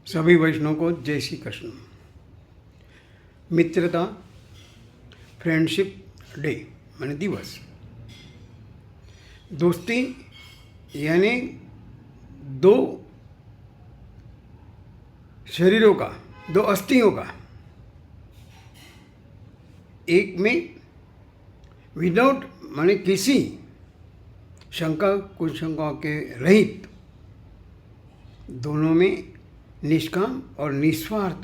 सभी वैष्णव को जय श्री कृष्ण। मित्रता फ्रेंडशिप डे माने दिवस। दोस्ती यानी दो शरीरों का, दो अस्थियों का एक में विदाउट माने किसी शंका कुशंकाओं के रहित दोनों में निष्काम और निस्वार्थ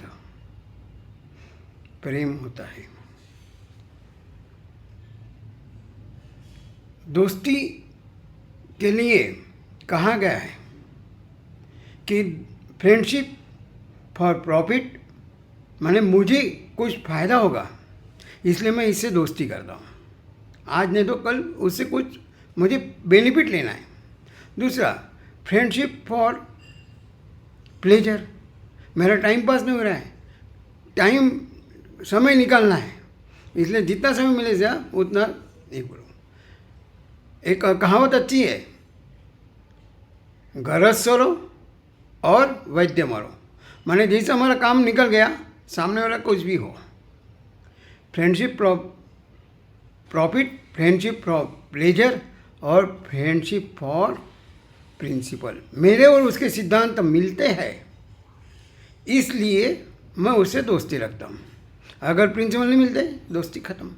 प्रेम होता है। दोस्ती के लिए कहा गया है कि फ्रेंडशिप फॉर प्रॉफिट माने मुझे कुछ फ़ायदा होगा इसलिए मैं इससे दोस्ती करता हूँ, आज नहीं तो कल उससे कुछ मुझे बेनिफिट लेना है। दूसरा, फ्रेंडशिप फॉर प्लेजर, मेरा टाइम पास नहीं हो रहा है, समय निकालना है, इसलिए जितना समय मिले जा उतना एक बोलो। एक कहावत अच्छी है, गरज सरो और वैद्य मरो, माने जैसे हमारा काम निकल गया सामने वाला कुछ भी हो। Friendship profit, friendship for pleasure और फ्रेंडशिप फॉर प्रिंसिपल, मेरे और उसके सिद्धांत मिलते हैं इसलिए मैं उससे दोस्ती रखता हूँ। अगर प्रिंसिपल नहीं मिलते दोस्ती ख़त्म।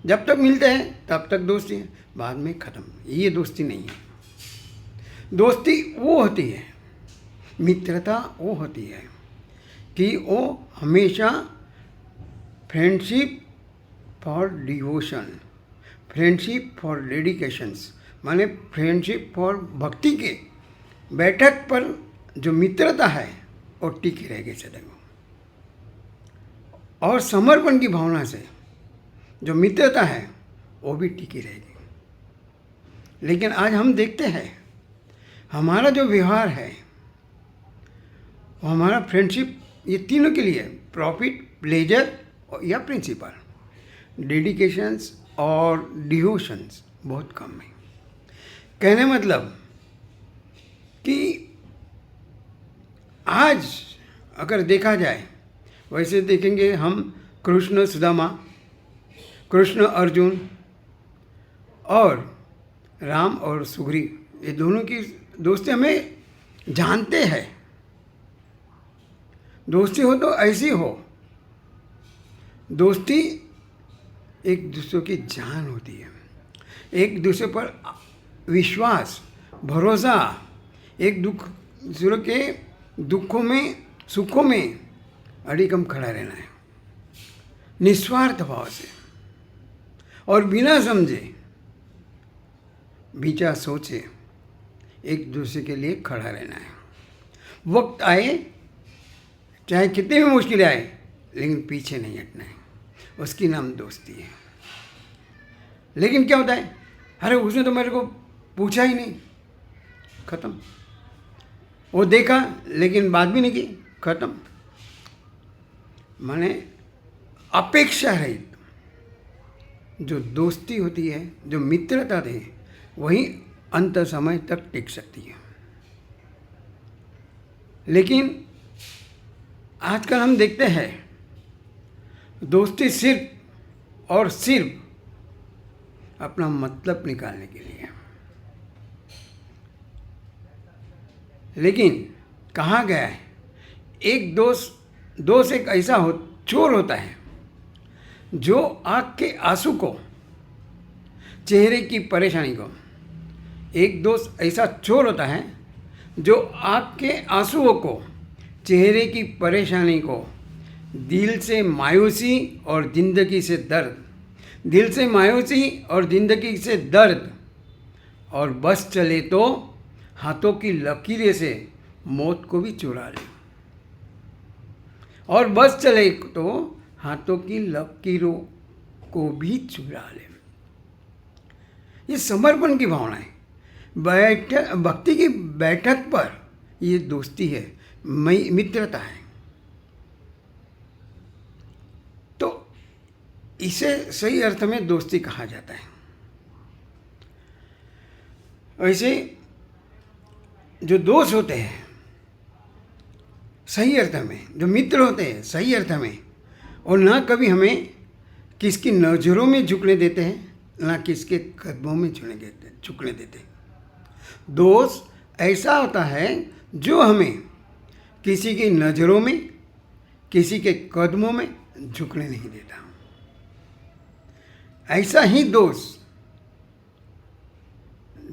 जब तक मिलते हैं तब तक दोस्ती है, बाद में ख़त्म। ये दोस्ती नहीं है। दोस्ती वो होती है, मित्रता वो होती है कि वो हमेशा friendship for devotion, friendship for dedications माने फ्रेंडशिप फॉर भक्ति के बैठक पर जो मित्रता है वो टिकी रहेगी सदैव, और समर्पण की भावना से जो मित्रता है वो भी टिकी रहेगी। लेकिन आज हम देखते हैं हमारा जो व्यवहार है वो हमारा फ्रेंडशिप ये तीनों के लिए प्रॉफिट, प्लेजर या प्रिंसिपल, डेडिकेशंस और डिवोशंस बहुत कम है। कहने मतलब कि आज अगर देखा जाए वैसे देखेंगे हम कृष्ण सुदामा, कृष्ण अर्जुन और राम और सुग्रीव, ये दोनों की दोस्ती हमें जानते हैं। दोस्ती हो तो ऐसी हो, दोस्ती एक दूसरे की जान होती है, एक दूसरे पर विश्वास, भरोसा, एक दूसरे के दुखों में सुखों में अडिगम खड़ा रहना है, निस्वार्थ भाव से और बिना समझे बिना सोचे एक दूसरे के लिए खड़ा रहना है। वक्त आए चाहे कितनी भी मुश्किलें आए लेकिन पीछे नहीं हटना है, उसकी नाम दोस्ती है। लेकिन क्या होता है, अरे उसने तो मेरे को पूछा ही नहीं, ख़त्म। वो देखा लेकिन बात भी नहीं की, ख़त्म। माने अपेक्षा रहित जो दोस्ती होती है, जो मित्रता है, वही अंत समय तक टिक सकती है। लेकिन आजकल हम देखते हैं दोस्ती सिर्फ और सिर्फ अपना मतलब निकालने के लिए। लेकिन कहा गया है एक दोस्त एक ऐसा चोर होता है जो आँख के आंसू को, चेहरे की परेशानी को, एक दोस्त ऐसा चोर होता है जो आँख के आंसुओं को, चेहरे की परेशानी को, दिल से मायूसी और ज़िंदगी से दर्द, दिल से मायूसी और ज़िंदगी से दर्द और बस चले तो हाथों की लकीरें से मौत को भी चुरा ले, और बस चले तो हाथों की लकीरों को भी चुरा ले। ये समर्पण की भावना है, भक्ति की बैठक पर ये दोस्ती है, मित्रता है। तो इसे सही अर्थ में दोस्ती कहा जाता है। वैसे जो दोस्त होते हैं सही अर्थ में, जो मित्र होते हैं सही अर्थ में, और ना कभी हमें किसकी नज़रों में झुकने देते हैं, ना किसके कदमों में झुकने देते हैं। दोस्त ऐसा होता है जो हमें किसी की नज़रों में, किसी के कदमों में झुकने नहीं देता। ऐसा ही दोस्त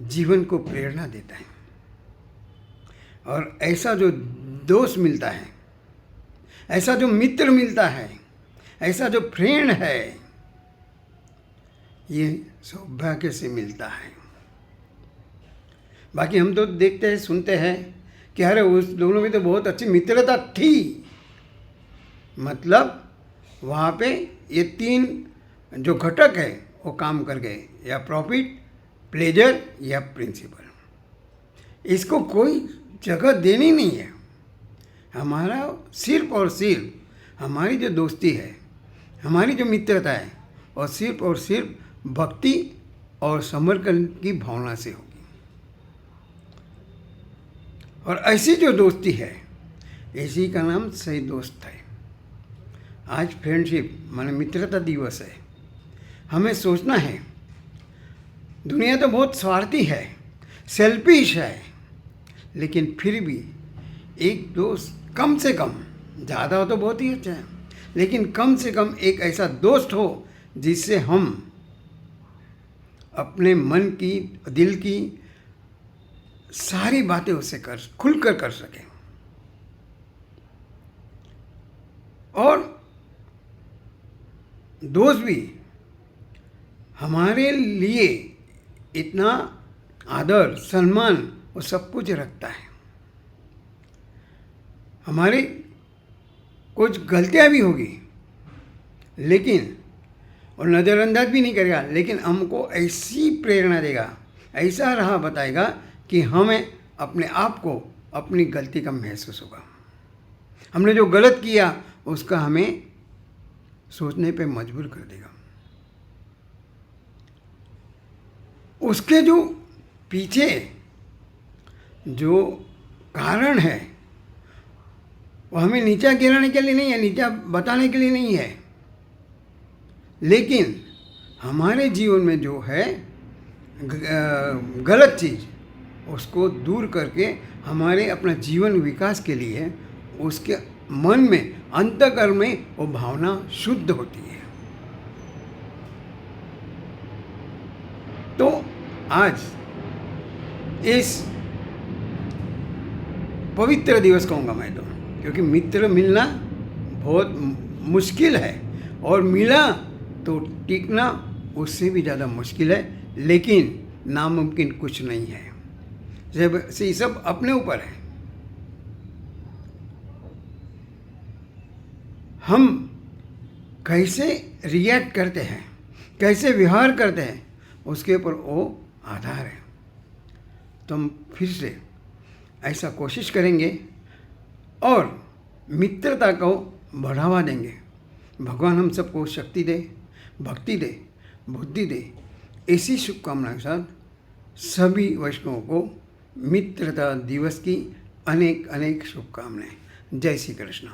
जीवन को प्रेरणा देता है। और ऐसा जो दोस्त मिलता है, ऐसा जो मित्र मिलता है, ऐसा जो फ्रेंड है, ये सौभाग्य से मिलता है। बाकी हम तो देखते हैं, सुनते हैं कि अरे उस दोनों में तो बहुत अच्छी मित्रता थी, मतलब वहाँ पे ये 3 जो घटक है वो काम कर गए, या प्रॉफिट, प्लेजर या प्रिंसिपल। इसको कोई जगह देनी नहीं है। हमारा सिर्फ और सिर्फ हमारी जो दोस्ती है, हमारी जो मित्रता है, और सिर्फ भक्ति और समर्पण की भावना से होगी। और ऐसी जो दोस्ती है, इसी का नाम सही दोस्त है। आज फ्रेंडशिप माने मित्रता दिवस है। हमें सोचना है, दुनिया तो बहुत स्वार्थी है, सेल्फिश है, लेकिन फिर भी एक दोस्त कम से कम, ज़्यादा हो तो बहुत ही अच्छा है, लेकिन कम से कम एक ऐसा दोस्त हो जिससे हम अपने मन की, दिल की सारी बातें उससे खुलकर कर सकें। और दोस्त भी हमारे लिए इतना आदर, सम्मान और सब कुछ रखता है। हमारी कुछ गलतियां भी होगी, लेकिन और नज़रअंदाज भी नहीं करेगा, लेकिन हमको ऐसी प्रेरणा देगा, ऐसा राह बताएगा कि हमें अपने आप को, अपनी गलती का महसूस होगा। हमने जो गलत किया उसका हमें सोचने पे मजबूर कर देगा। उसके जो पीछे जो कारण है वो हमें नीचा गिराने के लिए नहीं है, नीचा बताने के लिए नहीं है, लेकिन हमारे जीवन में जो है गलत चीज़, उसको दूर करके हमारे अपना जीवन विकास के लिए उसके मन में, अंतःकरण में वो भावना शुद्ध होती है। तो आज इस पवित्र दिवस कहूँगा मैं तो, क्योंकि मित्र मिलना बहुत मुश्किल है, और मिला तो टिकना उससे भी ज़्यादा मुश्किल है, लेकिन नामुमकिन कुछ नहीं है। जब से सब अपने ऊपर है। हम कैसे रिएक्ट करते हैं, कैसे व्यवहार करते हैं, उसके ऊपर वो आधार है। तो हम फिर से ऐसा कोशिश करेंगे और मित्रता को बढ़ावा देंगे। भगवान हम सबको शक्ति दे, भक्ति दे, बुद्धि दे। इसी शुभकामना के साथ सभी वैष्णवों को मित्रता दिवस की अनेक अनेक शुभकामनाएं। जय श्री कृष्ण।